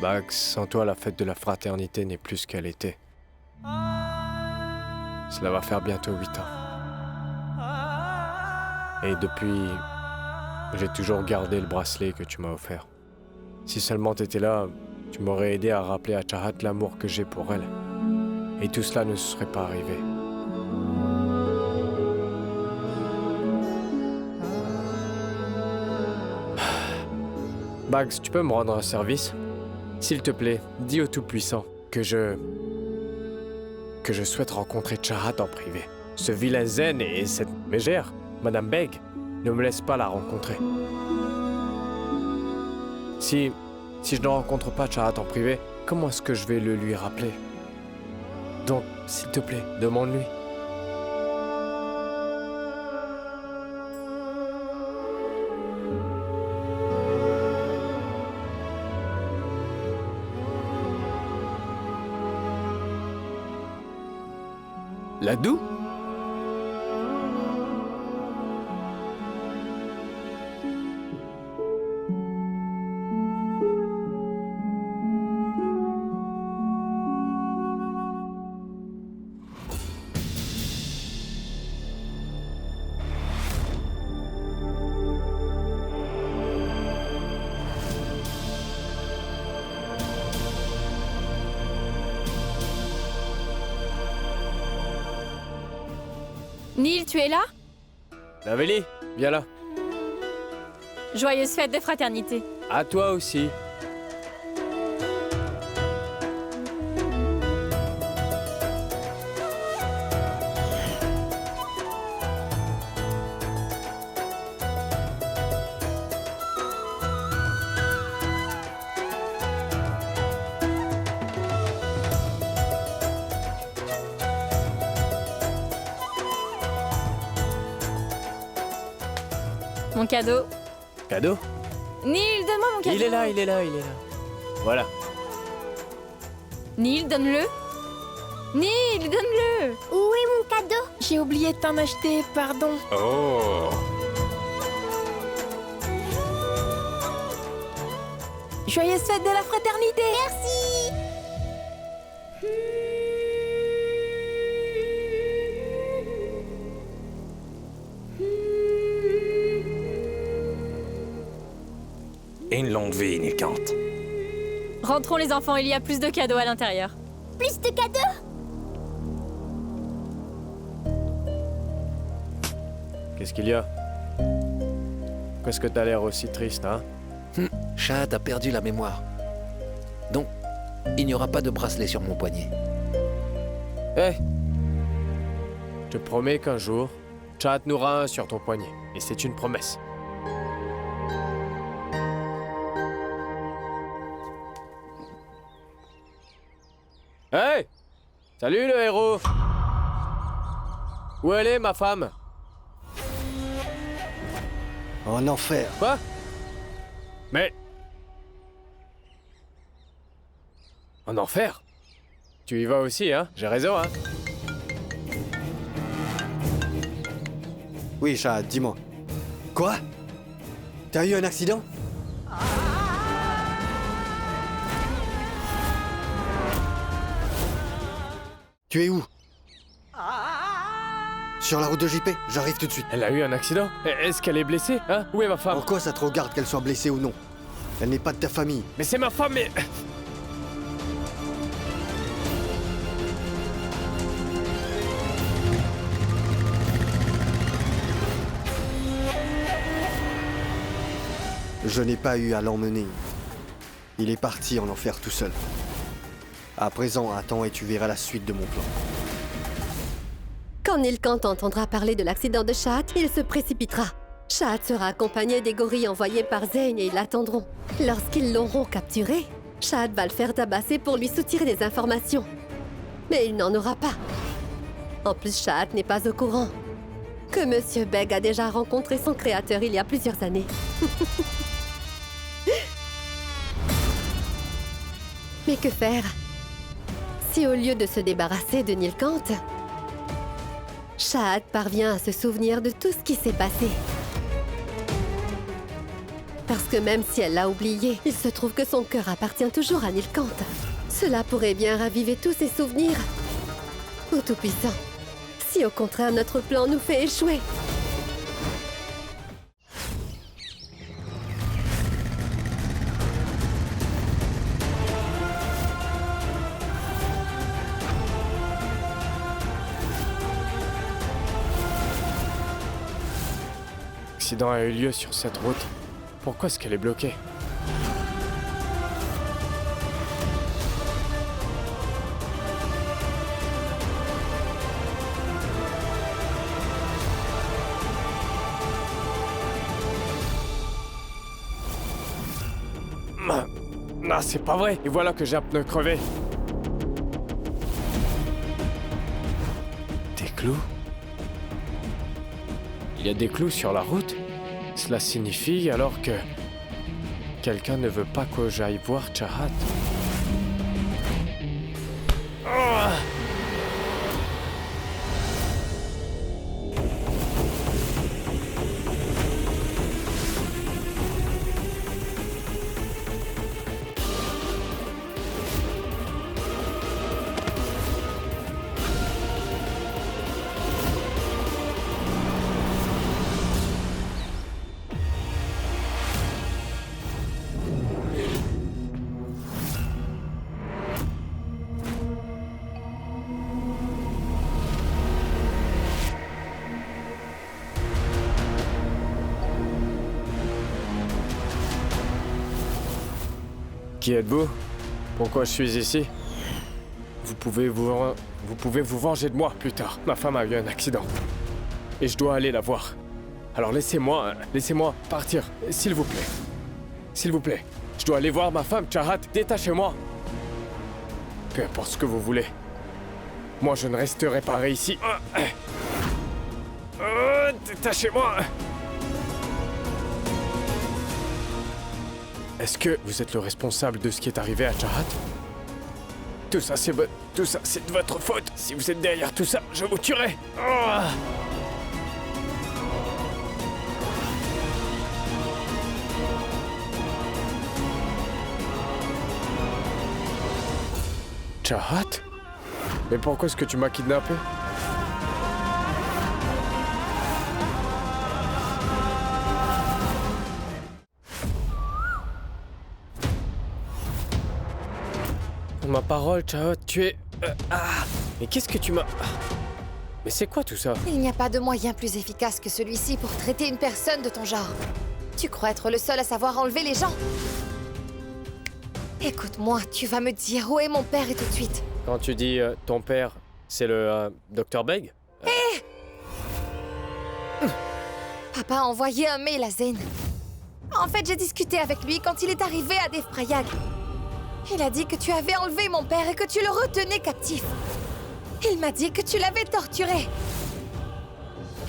Bags, sans toi, la fête de la fraternité n'est plus ce qu'elle était. Cela va faire bientôt 8 ans. Et depuis, j'ai toujours gardé le bracelet que tu m'as offert. Si seulement t'étais là, tu m'aurais aidé à rappeler à Chahat l'amour que j'ai pour elle. Et tout cela ne serait pas arrivé. Bags, tu peux me rendre un service? S'il te plaît, dis au Tout-Puissant que je souhaite rencontrer Chahat en privé. Ce vilain Zen et cette mégère, Madame Beg, ne me laissent pas la rencontrer. Si je ne rencontre pas Chahat en privé, comment est-ce que je vais le lui rappeler? Donc, s'il te plaît, demande-lui. Ladou? Neil, tu es là? Naveli, viens là. Joyeuse fête de fraternité. À toi aussi. Mon cadeau. Cadeau? Neil, donne-moi mon cadeau. Il est là. Voilà. Neil, donne-le. Neil, donne-le. Où est mon cadeau? J'ai oublié de t'en acheter, pardon. Oh! Joyeuse fête de la fraternité! Merci. Et une longue vie, Nilkant. Rentrons les enfants, il y a plus de cadeaux à l'intérieur. Plus de cadeaux? Qu'est-ce qu'il y a? Pourquoi est-ce que t'as l'air aussi triste, hein? Chahat a perdu la mémoire. Donc, il n'y aura pas de bracelet sur mon poignet. Hé! Je te promets qu'un jour, Chahat n'aura un sur ton poignet. Et c'est une promesse. Hey! Salut le héros! Où elle est, ma femme? En enfer. Quoi? Mais... En enfer? Tu y vas aussi, hein? J'ai raison, hein? Oui, Chahat, dis-moi. Quoi? T'as eu un accident? Tu es où? Sur la route de JP, j'arrive tout de suite. Elle a eu un accident? Est-ce qu'elle est blessée, hein? Où est ma femme? En quoi ça te regarde qu'elle soit blessée ou non? Elle n'est pas de ta famille. Mais c'est ma femme, mais... Je n'ai pas eu à l'emmener. Il est parti en enfer tout seul. À présent, attends et tu verras la suite de mon plan. Quand Nilkant entendra parler de l'accident de Chahat, il se précipitera. Chahat sera accompagné des gorilles envoyés par Zane et ils l'attendront. Lorsqu'ils l'auront capturé, Chahat va le faire tabasser pour lui soutirer des informations. Mais il n'en aura pas. En plus, Chahat n'est pas au courant que Monsieur Beg a déjà rencontré son créateur il y a plusieurs années. Mais que faire? Si au lieu de se débarrasser de Nilkant, Chahat parvient à se souvenir de tout ce qui s'est passé. Parce que même si elle l'a oublié, il se trouve que son cœur appartient toujours à Nilkant. Cela pourrait bien raviver tous ses souvenirs. Ô Tout-Puissant, si au contraire notre plan nous fait échouer. L'accident a eu lieu sur cette route. Pourquoi est-ce qu'elle est bloquée? Non, c'est pas vrai. Et voilà que j'ai un pneu crevé. Des clous? Il y a des clous sur la route? Cela signifie alors que... quelqu'un ne veut pas que j'aille voir Chahat. Oh! Qui êtes-vous? Pourquoi je suis ici? Vous pouvez vous venger de moi plus tard. Ma femme a eu un accident. Et je dois aller la voir. Alors laissez-moi partir, s'il vous plaît. S'il vous plaît. Je dois aller voir ma femme, Chahat. Détachez-moi. Peu importe ce que vous voulez. Moi, je ne resterai pas ici. Détachez-moi. Est-ce que vous êtes le responsable de ce qui est arrivé à Chahat? Tout ça, c'est de votre faute. Si vous êtes derrière tout ça, je vous tuerai. Chahat? Mais pourquoi est-ce que tu m'as kidnappé? Ma parole, Chahat, tu es... Mais qu'est-ce que tu m'as... Mais c'est quoi tout ça? Il n'y a pas de moyen plus efficace que celui-ci pour traiter une personne de ton genre. Tu crois être le seul à savoir enlever les gens? Écoute-moi, tu vas me dire où est mon père et tout de suite. Quand tu dis ton père, c'est le Dr. Beg? Papa a envoyé un mail à Zane. En fait, j'ai discuté avec lui quand il est arrivé à Devprayag. Il a dit que tu avais enlevé mon père et que tu le retenais captif. Il m'a dit que tu l'avais torturé.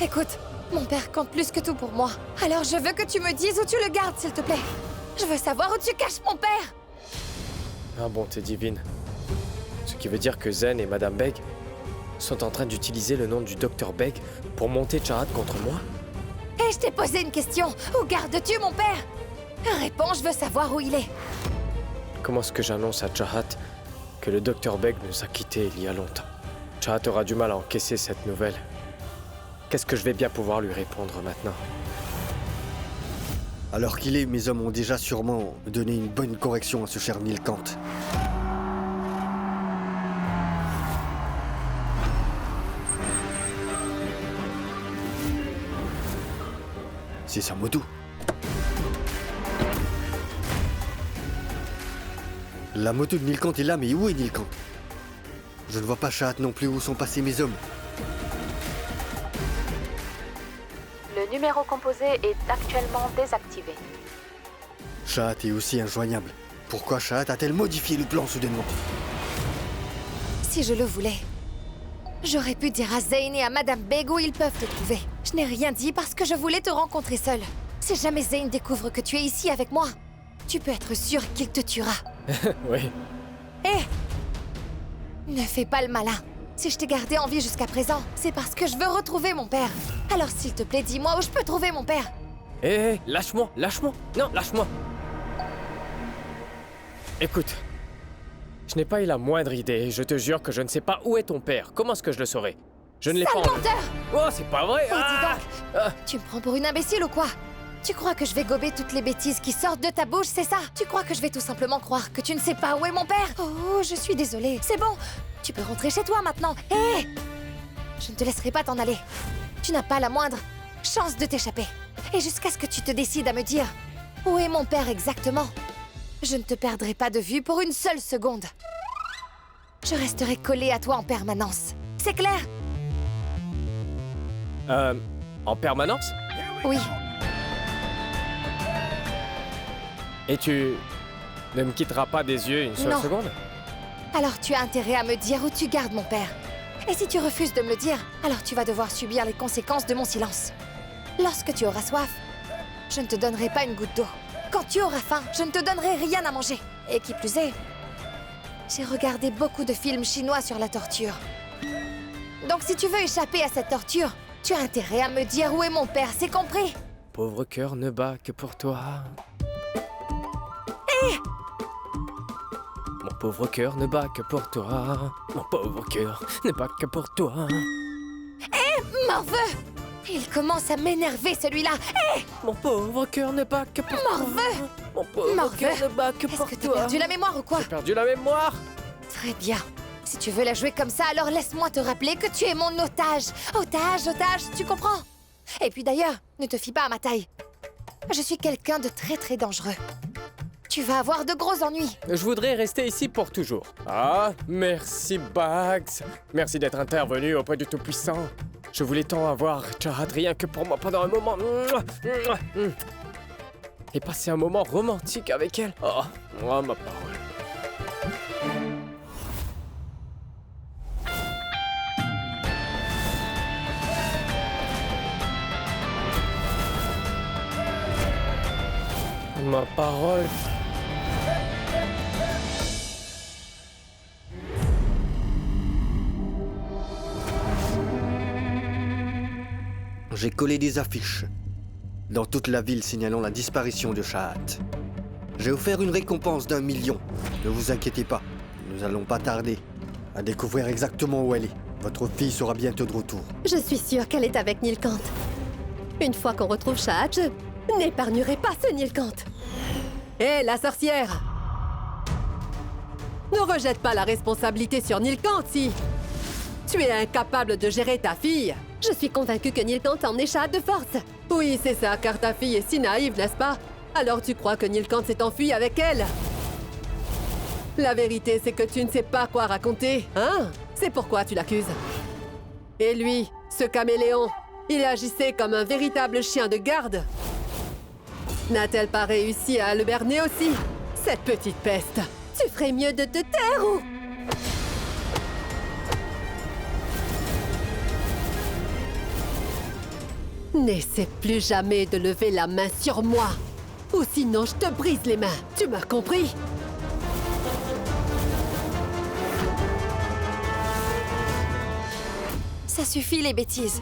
Écoute, mon père compte plus que tout pour moi. Alors je veux que tu me dises où tu le gardes, s'il te plaît. Je veux savoir où tu caches mon père. Ah bon, t'es divine. Ce qui veut dire que Zen et Madame Beg sont en train d'utiliser le nom du Dr. Beg pour monter Chahat contre moi? Et je t'ai posé une question. Où gardes-tu mon père? Réponds, je veux savoir où il est. Comment est-ce que j'annonce à Chahat que le Dr. Beg nous a quittés il y a longtemps? Chahat aura du mal à encaisser cette nouvelle. Qu'est-ce que je vais bien pouvoir lui répondre maintenant? Alors qu'il est, mes hommes ont déjà sûrement donné une bonne correction à ce cher Nilkant. C'est sa moto. La moto de Nilkant est là, mais où est Nilkant? Je ne vois pas Chahat non plus. Où sont passés mes hommes? Le numéro composé est actuellement désactivé. Chahat est aussi injoignable. Pourquoi Chahat a-t-elle modifié le plan soudainement? Si je le voulais, j'aurais pu dire à Zane et à Madame Beg où ils peuvent te trouver. Je n'ai rien dit parce que je voulais te rencontrer seule. Si jamais Zane découvre que tu es ici avec moi, tu peux être sûr qu'il te tuera. Oui. Ne fais pas le malin. Si je t'ai gardé en vie jusqu'à présent, c'est parce que je veux retrouver mon père. Alors s'il te plaît, dis-moi où je peux trouver mon père. Hé, lâche-moi, lâche-moi. Non, lâche-moi. Écoute, je n'ai pas eu la moindre idée. Je te jure que je ne sais pas où est ton père. Comment est-ce que je le saurais? Je ne l'ai pas Sale enlevé. menteur! Oh, c'est pas vrai. Oh, dis donc! Tu me prends pour une imbécile ou quoi? Tu crois que je vais gober toutes les bêtises qui sortent de ta bouche, c'est ça? Tu crois que je vais tout simplement croire que tu ne sais pas où est mon père? Oh, je suis désolée. C'est bon. Tu peux rentrer chez toi maintenant. Hé! Je ne te laisserai pas t'en aller. Tu n'as pas la moindre chance de t'échapper. Et jusqu'à ce que tu te décides à me dire où est mon père exactement, je ne te perdrai pas de vue pour une seule seconde. Je resterai collée à toi en permanence. C'est clair? En permanence? Oui. Et tu ne me quitteras pas des yeux une seule Non. seconde? Alors tu as intérêt à me dire où tu gardes mon père. Et si tu refuses de me le dire, alors tu vas devoir subir les conséquences de mon silence. Lorsque tu auras soif, je ne te donnerai pas une goutte d'eau. Quand tu auras faim, je ne te donnerai rien à manger. Et qui plus est, j'ai regardé beaucoup de films chinois sur la torture. Donc si tu veux échapper à cette torture, tu as intérêt à me dire où est mon père, c'est compris? Pauvre cœur ne bat que pour toi. Mon pauvre cœur ne bat que pour toi. Mon pauvre cœur ne bat que pour toi. Morveux! Il commence à m'énerver celui-là. Hé! Mon pauvre cœur ne bat que pour Morveux! toi. Mon pauvre Morveux! cœur ne bat que Est-ce pour que t'as toi. perdu la mémoire ou quoi? J'ai perdu la mémoire. Très bien. Si tu veux la jouer comme ça, alors laisse-moi te rappeler que tu es mon otage. Otage, tu comprends? Et puis d'ailleurs, ne te fie pas à ma taille. Je suis quelqu'un de très très dangereux. Tu vas avoir de gros ennuis. Je voudrais rester ici pour toujours. Ah, merci Bags. Merci d'être intervenu auprès du Tout-Puissant. Je voulais tant avoir Chahat rien que pour moi pendant un moment. Et passer un moment romantique avec elle. Oh, ma parole. Ma parole. J'ai collé des affiches dans toute la ville signalant la disparition de Chahat. J'ai offert une récompense d'1 million. Ne vous inquiétez pas, nous allons pas tarder à découvrir exactement où elle est. Votre fille sera bientôt de retour. Je suis sûre qu'elle est avec Nilkant. Une fois qu'on retrouve Chahat, je n'épargnerai pas ce Nilkant. Hé, la sorcière! Ne rejette pas la responsabilité sur Nilkant si tu es incapable de gérer ta fille. Je suis convaincue que Nilkant a emmené Chahat de force. Oui, c'est ça, car ta fille est si naïve, n'est-ce pas? Alors tu crois que Nilkant s'est enfui avec elle? La vérité, c'est que tu ne sais pas quoi raconter, hein? C'est pourquoi tu l'accuses. Et lui, ce caméléon, il agissait comme un véritable chien de garde. N'a-t-elle pas réussi à le berner aussi? Cette petite peste! Tu ferais mieux de te taire ou... N'essaie plus jamais de lever la main sur moi, ou sinon je te brise les mains. Tu m'as compris? Ça suffit les bêtises.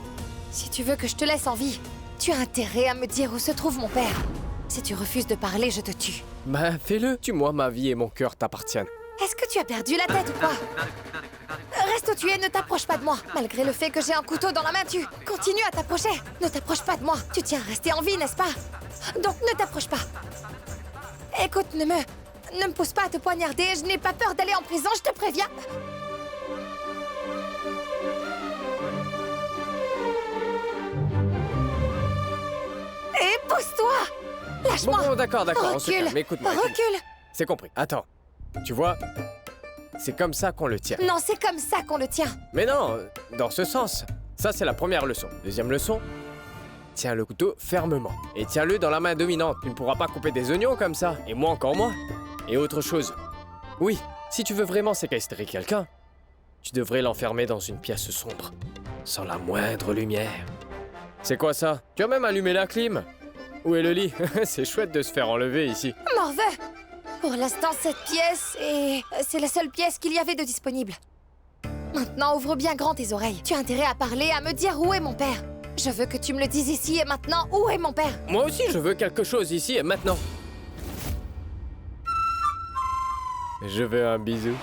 Si tu veux que je te laisse en vie, tu as intérêt à me dire où se trouve mon père. Si tu refuses de parler, je te tue. Ben, fais-le. Tue-moi, ma vie et mon cœur t'appartiennent. Est-ce que tu as perdu la tête ou quoi? Reste où tu es, ne t'approche pas de moi. Malgré le fait que j'ai un couteau dans la main, tu continues à t'approcher. Ne t'approche pas de moi. Tu tiens à rester en vie, n'est-ce pas? Donc ne t'approche pas. Écoute, ne me pousse pas à te poignarder. Je n'ai pas peur d'aller en prison, je te préviens. Et pousse-toi! Lâche-moi! Bon, d'accord, on se Recule! calme. Écoute-moi. Recule! C'est compris. Attends. Tu vois, c'est comme ça qu'on le tient. Non, c'est comme ça qu'on le tient. Mais non, dans ce sens. Ça, c'est la première leçon. Deuxième leçon, tiens le couteau fermement. Et tiens-le dans la main dominante. Tu ne pourras pas couper des oignons comme ça. Et moi encore moins. Et autre chose. Oui, si tu veux vraiment séquestrer quelqu'un, tu devrais l'enfermer dans une pièce sombre. Sans la moindre lumière. C'est quoi ça? Tu as même allumé la clim? Où est le lit? C'est chouette de se faire enlever ici. Morveux! Pour l'instant, cette pièce c'est la seule pièce qu'il y avait de disponible. Maintenant, ouvre bien grand tes oreilles. Tu as intérêt à parler, à me dire où est mon père. Je veux que tu me le dises ici et maintenant. Où est mon père? Moi aussi, je veux quelque chose ici et maintenant. Je veux un bisou.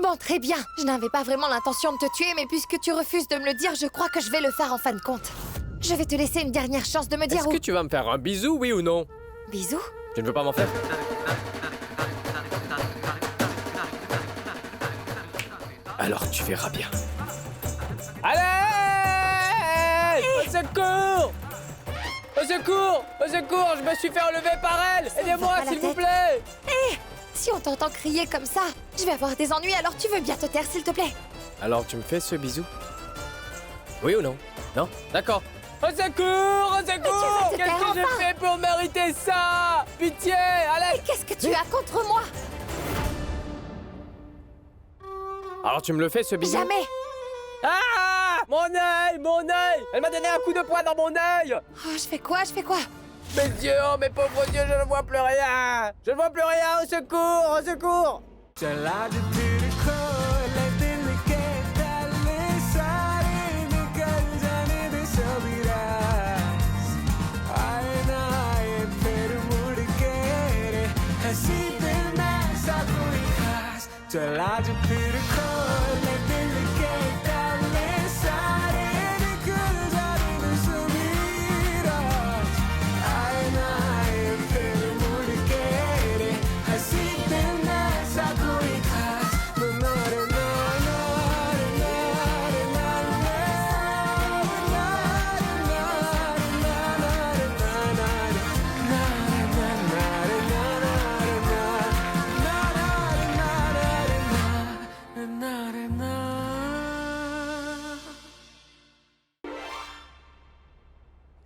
Bon, très bien. Je n'avais pas vraiment l'intention de te tuer, mais puisque tu refuses de me le dire, je crois que je vais le faire en fin de compte. Je vais te laisser une dernière chance de me dire Est-ce où... que tu vas me faire un bisou, oui ou non? Bisous? Tu ne veux pas m'en faire? Alors tu verras bien. Allez! Au secours! Au secours! Au secours! Je me suis fait enlever par elle! Aidez-moi, va la s'il vous tête. plaît! Si on t'entend crier comme ça, je vais avoir des ennuis, alors tu veux bien te taire, s'il te plaît? Alors tu me fais ce bisou? Oui ou non? Non? D'accord. Au secours! Au secours! te Qu'est-ce taire que j'ai enfin? fait pour mériter ça? Pitié! Allez! Qu'est-ce que tu as contre moi? Alors tu me le fais ce bisou? Jamais! Ah! Mon œil! Mon œil! Elle m'a donné un coup de poing dans mon œil! Oh, je fais quoi? Je fais quoi? Mes yeux, oh mes pauvres yeux, je ne vois plus rien! Je ne vois plus rien! Au secours! Au secours!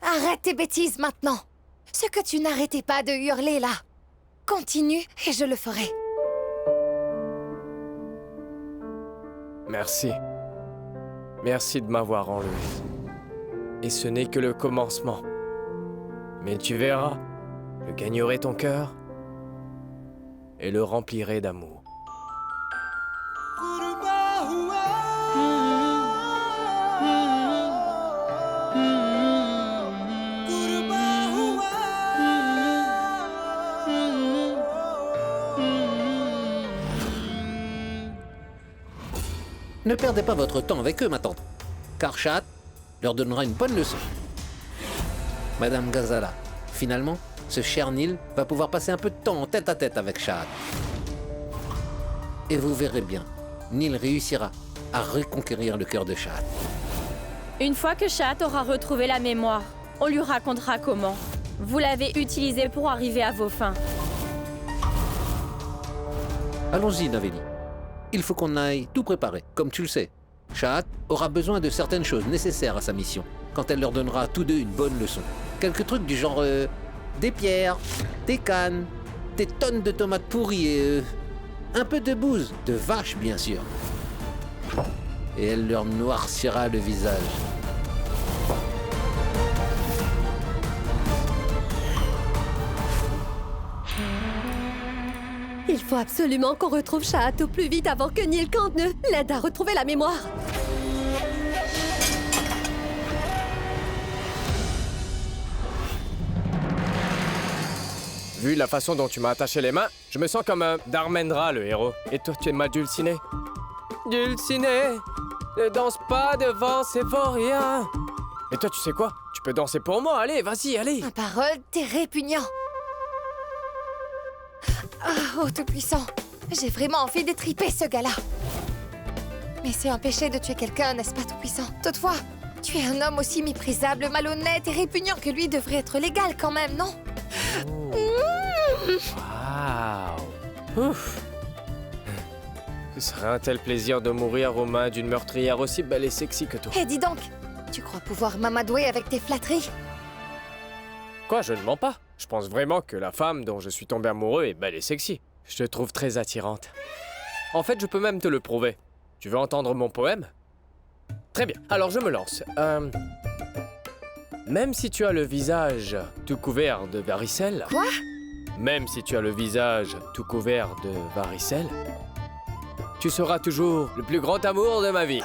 Arrête tes bêtises maintenant! Ce que tu n'arrêtais pas de hurler là! Continue et je le ferai. Merci. Merci de m'avoir enlevé. Et ce n'est que le commencement. Mais tu verras, je gagnerai ton cœur et le remplirai d'amour. Ne perdez pas votre temps avec eux, ma tante, car Shahat leur donnera une bonne leçon. Madame Ghazala, finalement, ce cher Neil va pouvoir passer un peu de temps en tête à tête avec Shahat. Et vous verrez bien, Neil réussira à reconquérir le cœur de Shahat. Une fois que Shahat aura retrouvé la mémoire, on lui racontera comment vous l'avez utilisé pour arriver à vos fins. Allons-y, Naveli. Il faut qu'on aille tout préparer, comme tu le sais. Shahat aura besoin de certaines choses nécessaires à sa mission, quand elle leur donnera à tous deux une bonne leçon. Quelques trucs du genre des pierres, des cannes, des tonnes de tomates pourries et un peu de bouse, de vache bien sûr. Et elle leur noircira le visage. Il faut absolument qu'on retrouve Shahat au plus vite avant que Neil Kant ne l'aide à retrouver la mémoire. Vu la façon dont tu m'as attaché les mains, je me sens comme un Dharmendra, le héros. Et toi, tu es ma Dulcinée. Dulcinée, ne danse pas devant ces vauriens. Et toi, tu sais quoi? Tu peux danser pour moi, allez, vas-y, allez. Ma parole, t'es répugnant. Ah, oh Tout-Puissant, j'ai vraiment envie d'étriper ce gars-là. Mais c'est un péché de tuer quelqu'un, n'est-ce pas, Tout-Puissant? Toutefois, tu es un homme aussi méprisable, malhonnête et répugnant que lui devrait être légal quand même, non? Waouh. Ouf. Ce serait un tel plaisir de mourir aux mains d'une meurtrière aussi belle et sexy que toi. Eh, dis donc, tu crois pouvoir m'amadouer avec tes flatteries? Quoi, je ne mens pas. Je pense vraiment que la femme dont je suis tombé amoureux est belle et sexy. Je te trouve très attirante. En fait, je peux même te le prouver. Tu veux entendre mon poème? Très bien, alors je me lance. Même si tu as le visage tout couvert de varicelles... Quoi? Même si tu as le visage tout couvert de varicelles, tu seras toujours le plus grand amour de ma vie.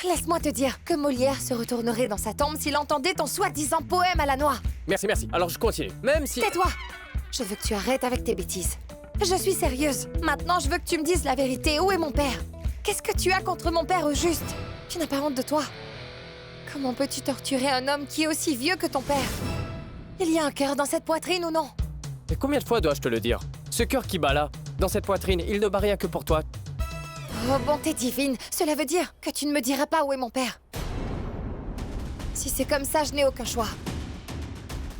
Laisse-moi te dire que Molière se retournerait dans sa tombe s'il entendait ton soi-disant poème à la noix. Merci, merci. Alors je continue. Même si... Tais-toi! Je veux que tu arrêtes avec tes bêtises. Je suis sérieuse. Maintenant, je veux que tu me dises la vérité. Où est mon père? Qu'est-ce que tu as contre mon père au juste? Tu n'as pas honte de toi? Comment peux-tu torturer un homme qui est aussi vieux que ton père? Il y a un cœur dans cette poitrine ou non? Mais combien de fois dois-je te le dire? Ce cœur qui bat là, dans cette poitrine, il ne bat rien que pour toi. Oh, bonté divine, cela veut dire que tu ne me diras pas où est mon père. Si c'est comme ça, je n'ai aucun choix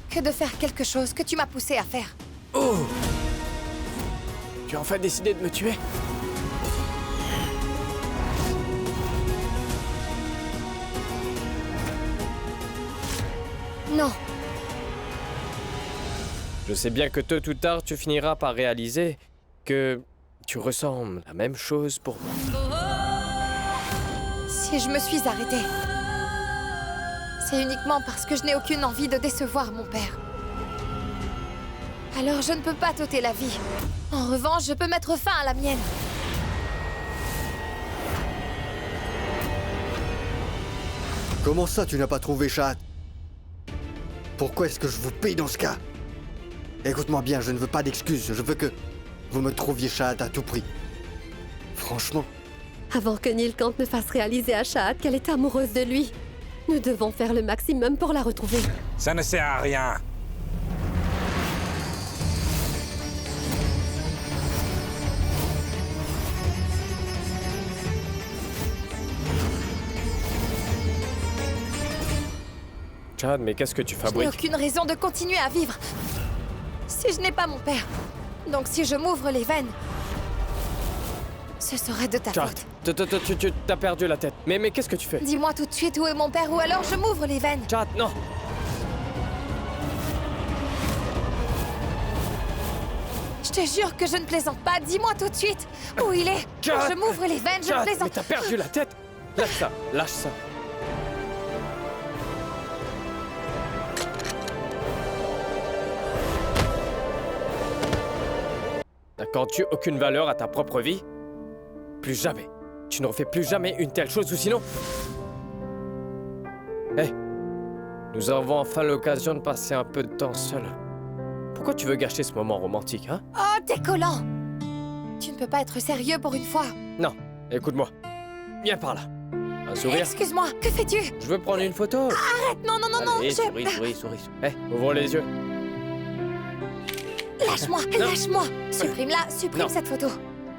que de faire quelque chose que tu m'as poussé à faire. Oh! Tu as enfin décidé de me tuer? Non. Je sais bien que tôt ou tard, tu finiras par réaliser que tu ressens la même chose pour moi. Si je me suis arrêtée, c'est uniquement parce que je n'ai aucune envie de décevoir mon père. Alors je ne peux pas t'ôter la vie. En revanche, je peux mettre fin à la mienne. Comment ça, tu n'as pas trouvé Shahat? Pourquoi est-ce que je vous paye dans ce cas? Écoute-moi bien, je ne veux pas d'excuses. Je veux que vous me trouviez Shahat à tout prix. Franchement. Avant que Nilkant ne fasse réaliser à Shahat qu'elle est amoureuse de lui, nous devons faire le maximum pour la retrouver. Ça ne sert à rien. Chad, mais qu'est-ce que tu Je n'ai fabriques? aucune raison de continuer à vivre si je n'ai pas mon père. Donc si je m'ouvre les veines, ce sera de ta Chad, faute. tu t'as perdu la tête. Mais qu'est-ce que tu fais? Dis-moi tout de suite où est mon père ou alors je m'ouvre les veines. Chad, non! Je te jure que je ne plaisante pas. Dis-moi tout de suite où il est. Chad, Je m'ouvre les veines, je ne Chad, plaisante mais t'as perdu la tête! Lâche ça, lâche ça. N'accordes-tu aucune valeur à ta propre vie? Plus jamais. Tu ne refais plus jamais une telle chose ou sinon... Hé, nous avons enfin l'occasion de passer un peu de temps seuls. Pourquoi tu veux gâcher ce moment romantique, hein? Oh, t'es collant. Tu ne peux pas être sérieux pour une fois. Non, écoute-moi. Viens par là. Un sourire? Excuse-moi, que fais-tu? Je veux prendre une photo. Arrête, non, non, non, non, Allez, je... souris. Hé, ouvre les yeux. Lâche-moi, lâche-moi. Supprime-la, supprime Non. cette photo.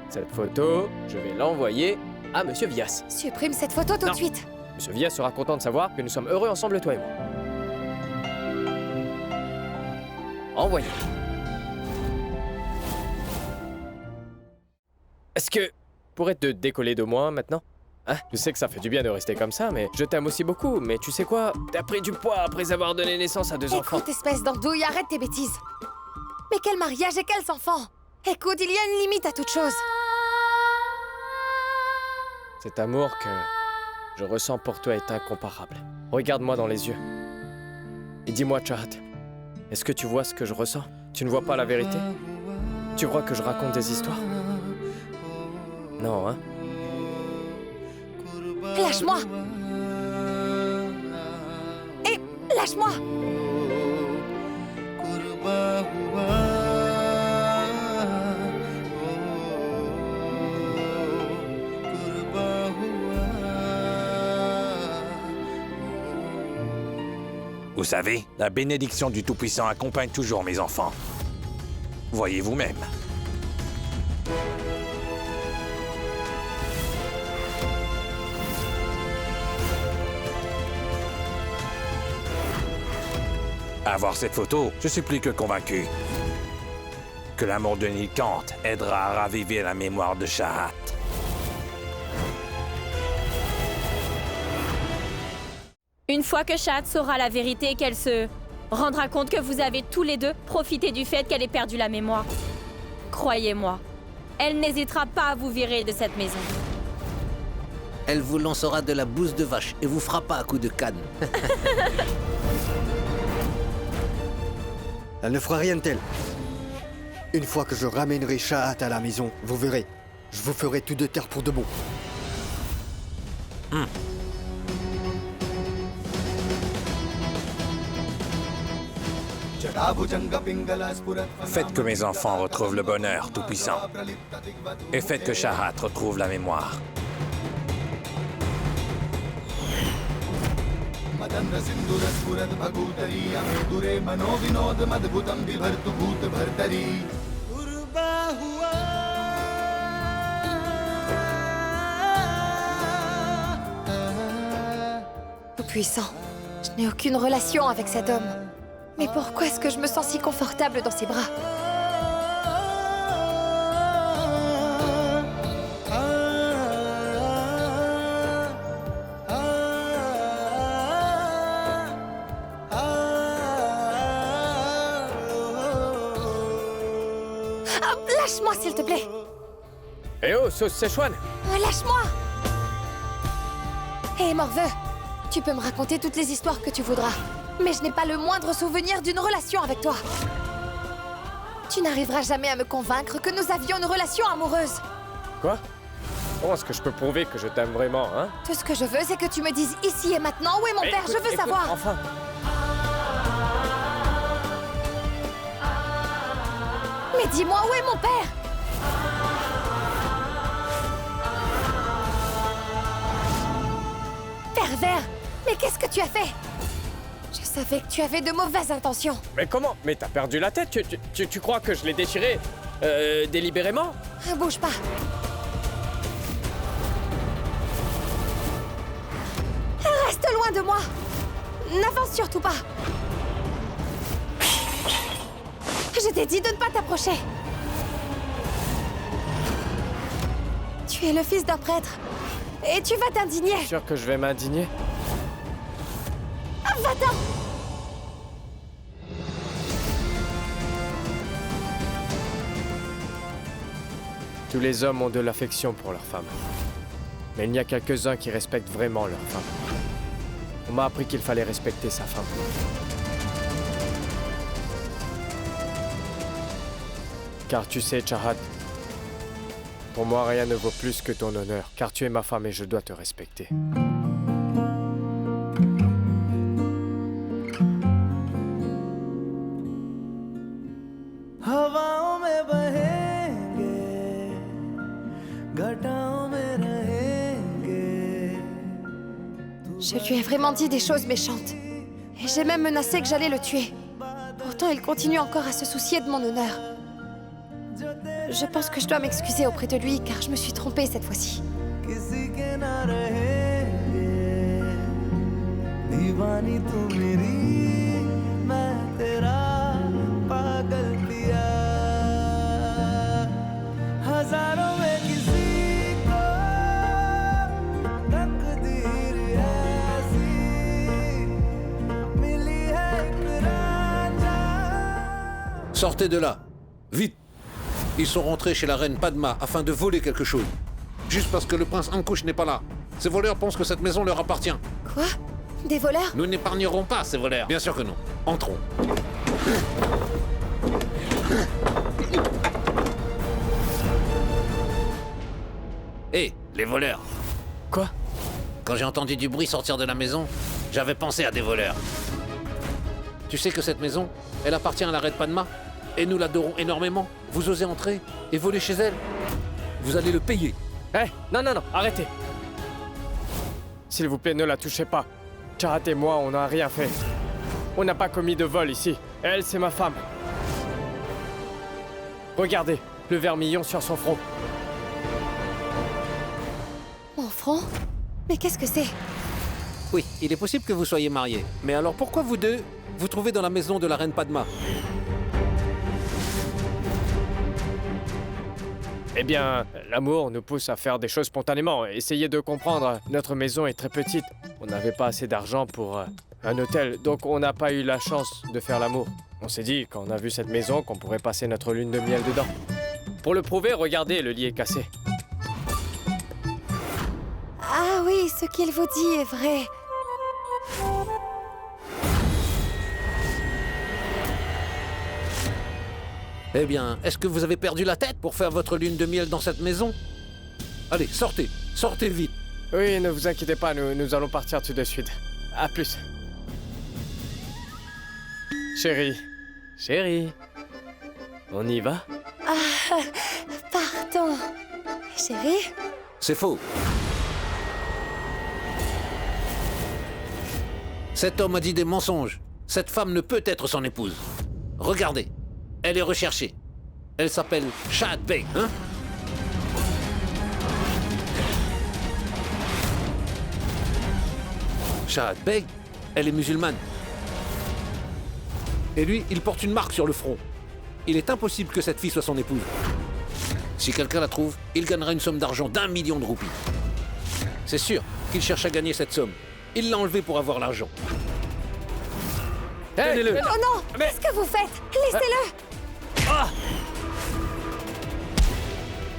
Cette photo, je vais l'envoyer à Monsieur Vias. Supprime cette photo tout de Non. suite. Monsieur Vias sera content de savoir que nous sommes heureux ensemble, toi et moi. Envoyé. Est-ce que... pourrais te décoller de moi maintenant? Hein? Je sais que ça fait du bien de rester comme ça, mais je t'aime aussi beaucoup. Mais tu sais quoi? T'as pris du poids après avoir donné naissance à 2 enfants. Écoute, espèce d'andouille, arrête tes bêtises. Mais quel mariage et quels enfants? Écoute, il y a une limite à toute chose. Cet amour que je ressens pour toi est incomparable. Regarde-moi dans les yeux. Et dis-moi, Chahat, est-ce que tu vois ce que je ressens? Tu ne vois pas la vérité? Tu crois que je raconte des histoires? Non, hein? Lâche-moi. Et lâche-moi. Vous savez, la bénédiction du Tout-Puissant accompagne toujours mes enfants. Voyez vous-même. À voir cette photo, je suis plus que convaincu que l'amour de Nilkant aidera à raviver la mémoire de Shahat. Une fois que Shahat saura la vérité et qu'elle se rendra compte que vous avez tous les deux profité du fait qu'elle ait perdu la mémoire, croyez-moi, elle n'hésitera pas à vous virer de cette maison. Elle vous lancera de la bouse de vache et vous frappera à coups de canne. Elle ne fera rien de tel. Une fois que je ramènerai Shahat à la maison, vous verrez, je vous ferai tout de terre pour de bon. Faites que mes enfants retrouvent le bonheur tout-puissant. Et faites que Shahat retrouve la mémoire. Tout-puissant. Je n'ai aucune relation avec cet homme. Mais pourquoi est-ce que je me sens si confortable dans ses bras? Ah, lâche-moi, s'il te plaît. Eh oh, sauce Szechuan! Lâche-moi. Hé, Morveux, tu peux me raconter toutes les histoires que tu voudras. Mais je n'ai pas le moindre souvenir d'une relation avec toi. Tu n'arriveras jamais à me convaincre que nous avions une relation amoureuse. Quoi? Comment est-ce que je peux prouver que je t'aime vraiment, hein? Tout ce que je veux, c'est que tu me dises ici et maintenant où est mon père. Écoute, Je veux savoir. Enfin! Mais dis-moi où est mon père? Pervers! Mais qu'est-ce que tu as fait? Je savais que tu avais de mauvaises intentions. Mais comment? Mais t'as perdu la tête? Tu crois que je l'ai déchiré délibérément? Bouge pas. Reste loin de moi. N'avance surtout pas. Je t'ai dit de ne pas t'approcher. Tu es le fils d'un prêtre. Et tu vas t'indigner. Sûr que je vais m'indigner? Va-t'en! Tous les hommes ont de l'affection pour leurs femmes. Mais il y a quelques-uns qui respectent vraiment leur femme. On m'a appris qu'il fallait respecter sa femme. Car tu sais, Shahat, pour moi rien ne vaut plus que ton honneur, car tu es ma femme et je dois te respecter. Je lui ai vraiment dit des choses méchantes. Et j'ai même menacé que j'allais le tuer. Pourtant, il continue encore à se soucier de mon honneur. Je pense que je dois m'excuser auprès de lui, car je me suis trompée cette fois-ci. Sortez de là, vite. Ils sont rentrés chez la reine Padma afin de voler quelque chose. Juste parce que le prince Ankush n'est pas là. Ces voleurs pensent que cette maison leur appartient. Quoi? Des voleurs? Nous n'épargnerons pas ces voleurs. Bien sûr que non. Entrons. Hé, les voleurs. Quoi? Quand j'ai entendu du bruit sortir de la maison, j'avais pensé à des voleurs. Tu sais que cette maison, elle appartient à la reine Padma? Et nous l'adorons énormément. Vous osez entrer et voler chez elle? Vous allez le payer. Non, arrêtez. S'il vous plaît, ne la touchez pas. Shahat et moi, on n'a rien fait. On n'a pas commis de vol ici. Elle, c'est ma femme. Regardez, le vermillon sur son front. Mon front? Mais qu'est-ce que c'est? Oui, il est possible que vous soyez mariés. Mais alors pourquoi vous deux vous trouvez dans la maison de la reine Padma? Eh bien, l'amour nous pousse à faire des choses spontanément. Essayez de comprendre, notre maison est très petite. On n'avait pas assez d'argent pour un hôtel, donc on n'a pas eu la chance de faire l'amour. On s'est dit, quand on a vu cette maison, qu'on pourrait passer notre lune de miel dedans. Pour le prouver, regardez, le lit est cassé. Ah oui, ce qu'il vous dit est vrai. Eh bien, est-ce que vous avez perdu la tête pour faire votre lune de miel dans cette maison? Allez, sortez, sortez vite. Oui, ne vous inquiétez pas, nous allons partir tout de suite. À plus. Chérie, Chérie, on y va? Ah, pardon. Chérie? C'est faux. Cet homme a dit des mensonges. Cette femme ne peut être son épouse. Regardez, elle est recherchée. Elle s'appelle Shahad Beg, hein? Shahad Beg, elle est musulmane. Et lui, il porte une marque sur le front. Il est impossible que cette fille soit son épouse. Si quelqu'un la trouve, il gagnera une somme d'argent d'1 million de roupies. C'est sûr qu'il cherche à gagner cette somme. Il l'a enlevé pour avoir l'argent. Tenez-le! Oh non! Qu'est-ce que vous faites? Laissez-le!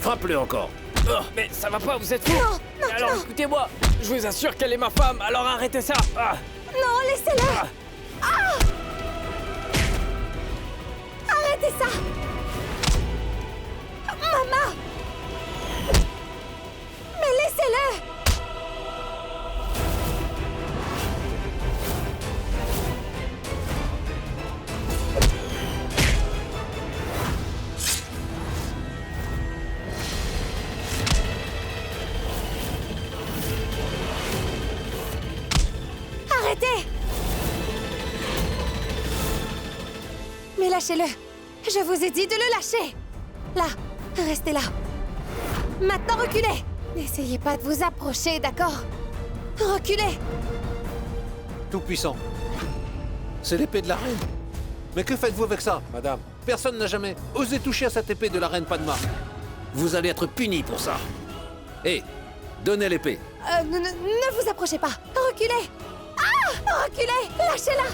Frappe-le encore! Oh, mais ça va pas, vous êtes fous! Non, non, Alors non. écoutez-moi, je vous assure qu'elle est ma femme, alors arrêtez ça! Ah. Non, laissez-le! Arrêtez ça! Maman! Mais laissez-le! Arrêtez! Mais lâchez-le! Je vous ai dit de le lâcher! Là, restez là. Maintenant, reculez! N'essayez pas de vous approcher, d'accord? Reculez! Tout-puissant. C'est l'épée de la reine. Mais que faites-vous avec ça? Madame, Personne n'a jamais osé toucher à cette épée de la reine Padma. Vous allez être puni pour ça. Hé, donnez l'épée. Ne vous approchez pas! Reculez! Ah! Reculez! Lâchez-la!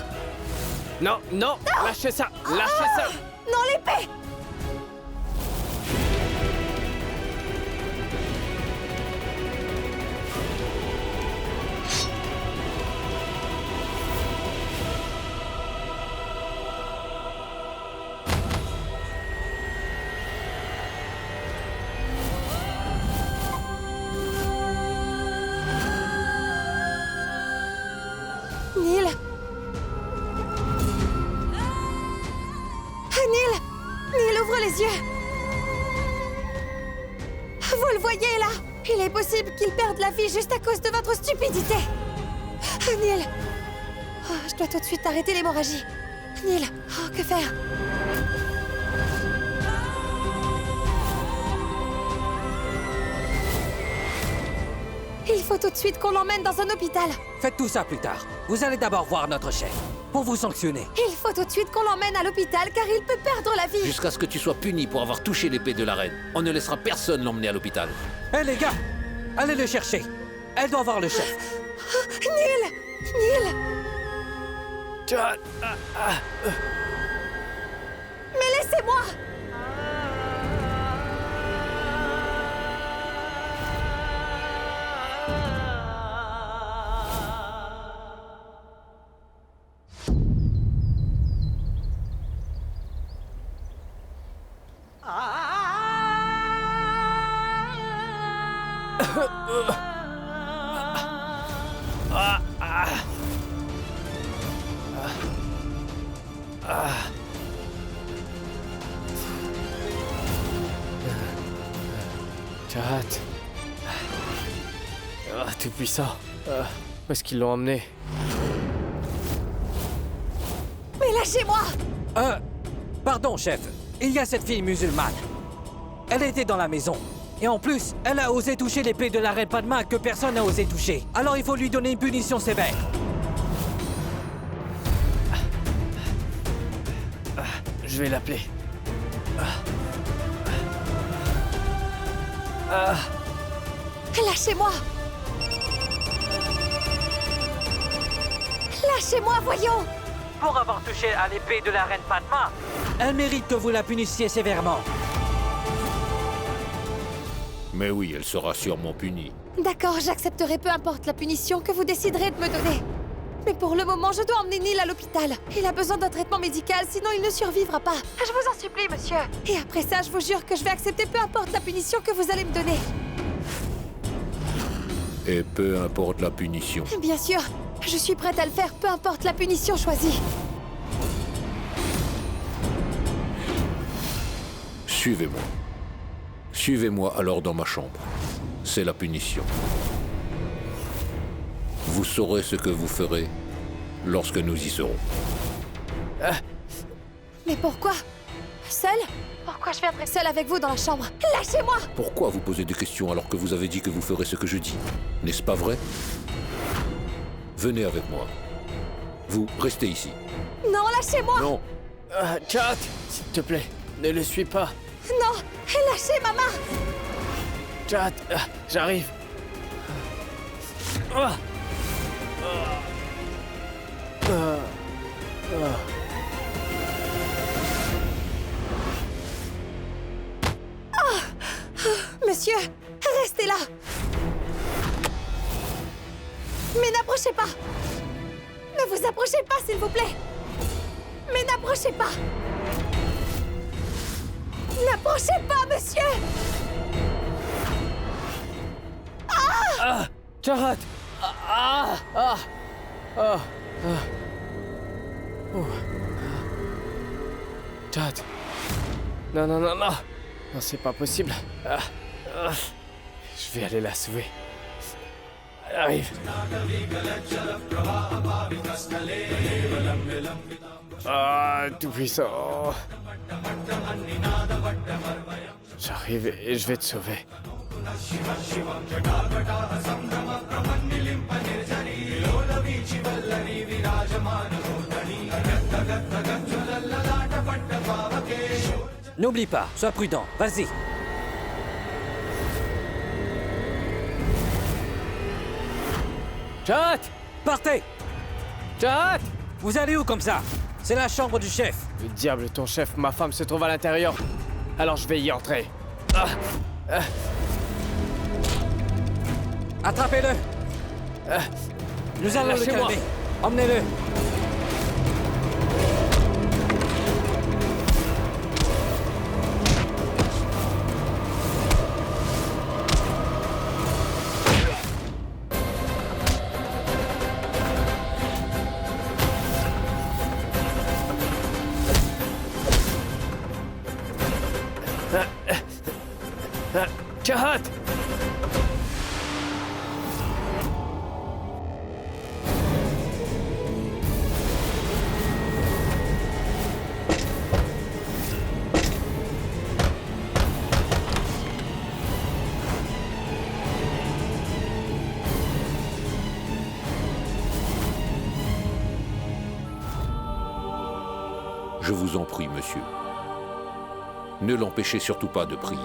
non, non, lâchez ça, lâchez ça! Non, l'épée! Neil! Neil! Neil, ouvre les yeux! Vous le voyez, là? Il est possible qu'il perde la vie juste à cause de votre stupidité! Neil! Oh, je dois tout de suite arrêter l'hémorragie. Neil! Oh, que faire? Il faut tout de suite qu'on l'emmène dans un hôpital. Faites tout ça plus tard. Vous allez d'abord voir notre chef, pour vous sanctionner. Il faut tout de suite qu'on l'emmène à l'hôpital car il peut perdre la vie. Jusqu'à ce que tu sois puni pour avoir touché l'épée de la reine. On ne laissera personne l'emmener à l'hôpital. Hé les gars, allez le chercher. Elle doit voir le chef. Neil! Neil! Mais laissez-moi! Shahad. Tout puissant. Où est-ce qu'ils l'ont emmené? Mais lâchez-moi! Pardon, chef. Il y a cette fille musulmane. Elle était dans la maison. Et en plus, elle a osé toucher l'épée de la reine Padma que personne n'a osé toucher. Alors il faut lui donner une punition sévère. Je vais l'appeler. Lâchez-moi! Lâchez-moi, voyons! Pour avoir touché à l'épée de la reine Padma, elle mérite que vous la punissiez sévèrement. Mais oui, elle sera sûrement punie. D'accord, j'accepterai peu importe la punition que vous déciderez de me donner. Mais pour le moment, je dois emmener Neil à l'hôpital. Il a besoin d'un traitement médical, sinon il ne survivra pas. Je vous en supplie, monsieur. Et après ça, je vous jure que je vais accepter peu importe la punition que vous allez me donner. Et peu importe la punition. Bien sûr, je suis prête à le faire, peu importe la punition choisie. Suivez-moi. Suivez-moi alors dans ma chambre. C'est la punition. Vous saurez ce que vous ferez lorsque nous y serons. Mais pourquoi? Seule? Pourquoi je viendrais seule avec vous dans la chambre? Lâchez-moi! Pourquoi vous posez des questions alors que vous avez dit que vous ferez ce que je dis? N'est-ce pas vrai? Venez avec moi. Vous, restez ici. Non, lâchez-moi! Non, Chat, s'il te plaît, ne le suis pas. Non! Lâchez ma main! Chat, j'arrive. Ah. Monsieur, restez là! Mais n'approchez pas! Ne vous approchez pas, s'il vous plaît! Mais n'approchez pas! N'approchez pas, monsieur! Chahat! Chat. Non, non, non, non. Non, c'est pas possible. Je vais aller la sauver. Elle arrive. Tout puissant. J'arrive et je vais te sauver. N'oublie pas, sois prudent, vas-y. Chat! Partez! Chat! Vous allez où comme ça? C'est la chambre du chef. Le diable, ton chef, ma femme se trouve à l'intérieur. Alors je vais y entrer. Attrapez-le! Nous allons le Lâchez-moi. calmer. Emmenez-le. Chahat! je vous en prie, monsieur. Ne l'empêchez surtout pas de prier.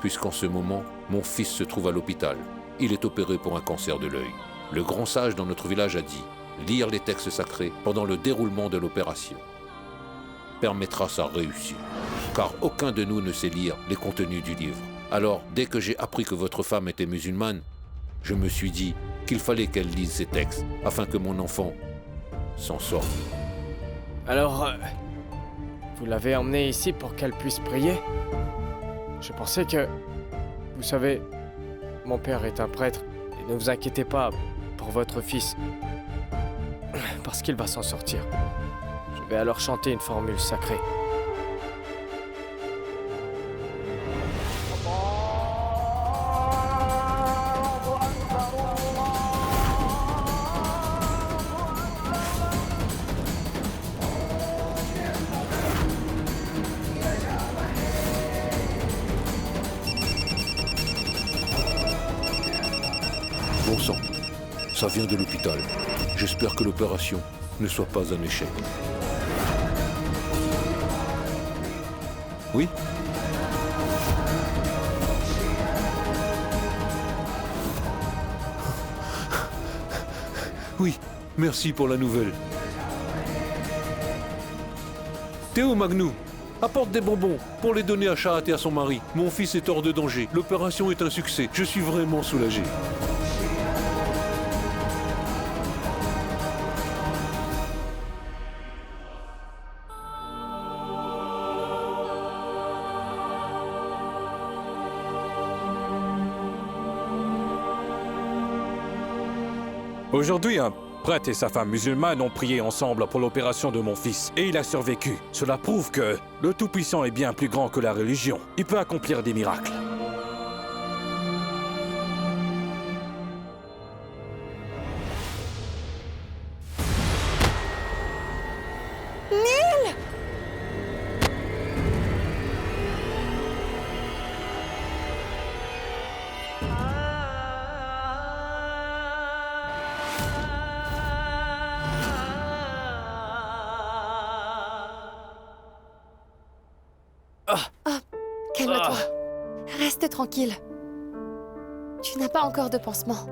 Puisqu'en ce moment, mon fils se trouve à l'hôpital. Il est opéré pour un cancer de l'œil. Le grand sage dans notre village a dit « Lire les textes sacrés pendant le déroulement de l'opération permettra sa réussite. » Car aucun de nous ne sait lire les contenus du livre. Alors, dès que j'ai appris que votre femme était musulmane, je me suis dit qu'il fallait qu'elle lise ces textes afin que mon enfant s'en sorte. Alors, vous l'avez emmenée ici pour qu'elle puisse prier? Je pensais que... Vous savez, mon père est un prêtre, et ne vous inquiétez pas pour votre fils, parce qu'il va s'en sortir. Je vais alors chanter une formule sacrée. Bon sang, ça vient de l'hôpital. J'espère que l'opération ne soit pas un échec. Oui? Oui, merci pour la nouvelle. Théo Magnou, apporte des bonbons pour les donner à Chahat et à son mari. Mon fils est hors de danger. L'opération est un succès. Je suis vraiment soulagé. Aujourd'hui, un Brett et sa femme musulmane ont prié ensemble pour l'opération de mon fils, et il a survécu. Cela prouve que le Tout-Puissant est bien plus grand que la religion. Il peut accomplir des miracles. Calme-toi. Reste tranquille. Tu n'as pas encore de pansement.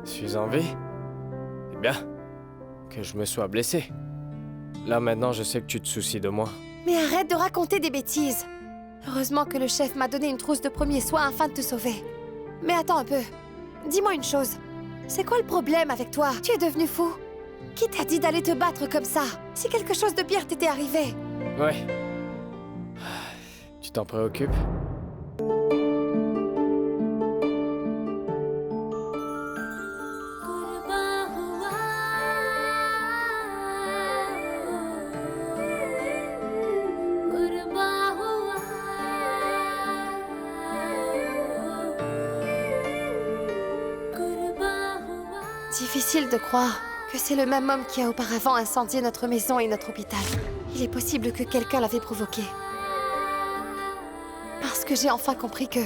Je suis en vie. C'est bien que je me sois blessé. Là maintenant, je sais que tu te soucies de moi. Mais arrête de raconter des bêtises. Heureusement que le chef m'a donné une trousse de premiers soins afin de te sauver. Mais attends un peu. Dis-moi une chose. C'est quoi le problème avec toi? Tu es devenu fou? Qui t'a dit d'aller te battre comme ça? Si quelque chose de pire t'était arrivé? Ouais. Tu t'en préoccupes? Difficile de croire que c'est le même homme qui a auparavant incendié notre maison et notre hôpital. Il est possible que quelqu'un l'avait provoqué. Parce que j'ai enfin compris que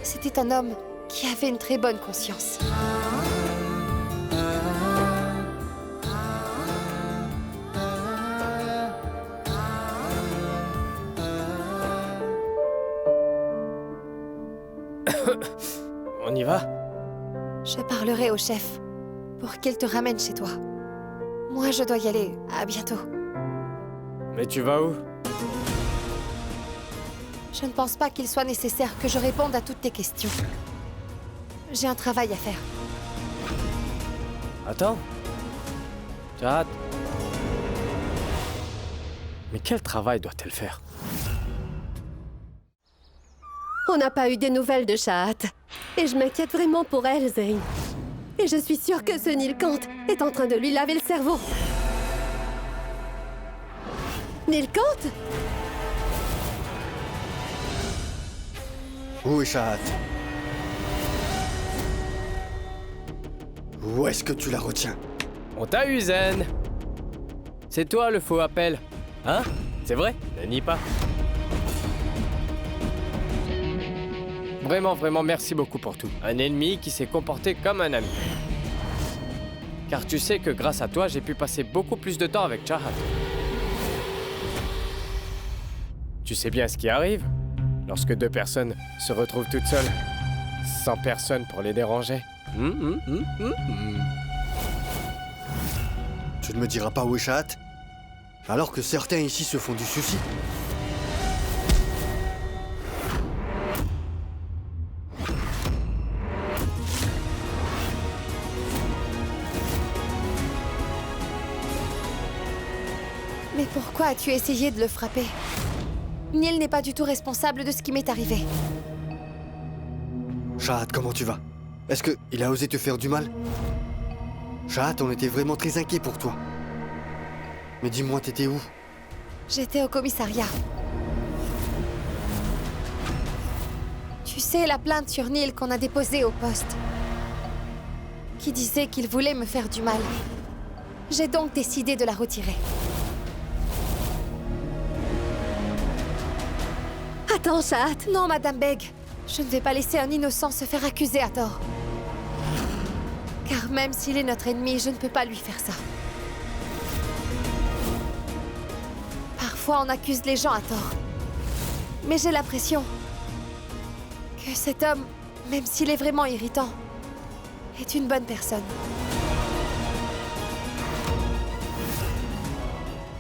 c'était un homme qui avait une très bonne conscience. On y va? Je parlerai au chef pour qu'il te ramène chez toi. Moi, je dois y aller. À bientôt. Mais tu vas où? Je ne pense pas qu'il soit nécessaire que je réponde à toutes tes questions. J'ai un travail à faire. Attends. Chahat. Mais quel travail doit-elle faire? On n'a pas eu des nouvelles de Chahat. Et je m'inquiète vraiment pour elle, Zane. Et je suis sûre que ce Nilkant est en train de lui laver le cerveau. Nilkant? Où est Chahat? Où est-ce que tu la retiens? On t'a eu, Zen. C'est toi le faux appel. Hein? C'est vrai? Ne nie pas. Vraiment, merci beaucoup pour tout. Un ennemi qui s'est comporté comme un ami. Car tu sais que grâce à toi, j'ai pu passer beaucoup plus de temps avec Chahat. Tu sais bien ce qui arrive lorsque deux personnes se retrouvent toutes seules, sans personne pour les déranger. Tu ne me diras pas où est Chahat? Alors que certains ici se font du souci. Mais pourquoi as-tu essayé de le frapper? Neil n'est pas du tout responsable de ce qui m'est arrivé. Chahat, comment tu vas? Est-ce qu'il a osé te faire du mal? Chahat, on était vraiment très inquiets pour toi. Mais dis-moi, t'étais où? J'étais au commissariat. Tu sais, la plainte sur Neil qu'on a déposée au poste, qui disait qu'il voulait me faire du mal. J'ai donc décidé de la retirer. Attends, Chahat. Non, Madame Beg. Je ne vais pas laisser un innocent se faire accuser à tort. Car même s'il est notre ennemi, je ne peux pas lui faire ça. Parfois, on accuse les gens à tort. Mais j'ai l'impression que cet homme, même s'il est vraiment irritant, est une bonne personne.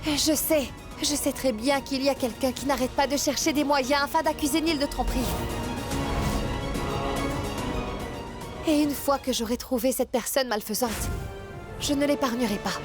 Je sais très bien qu'il y a quelqu'un qui n'arrête pas de chercher des moyens afin d'accuser Neil de tromperie. Et une fois que j'aurai trouvé cette personne malfaisante, je ne l'épargnerai pas.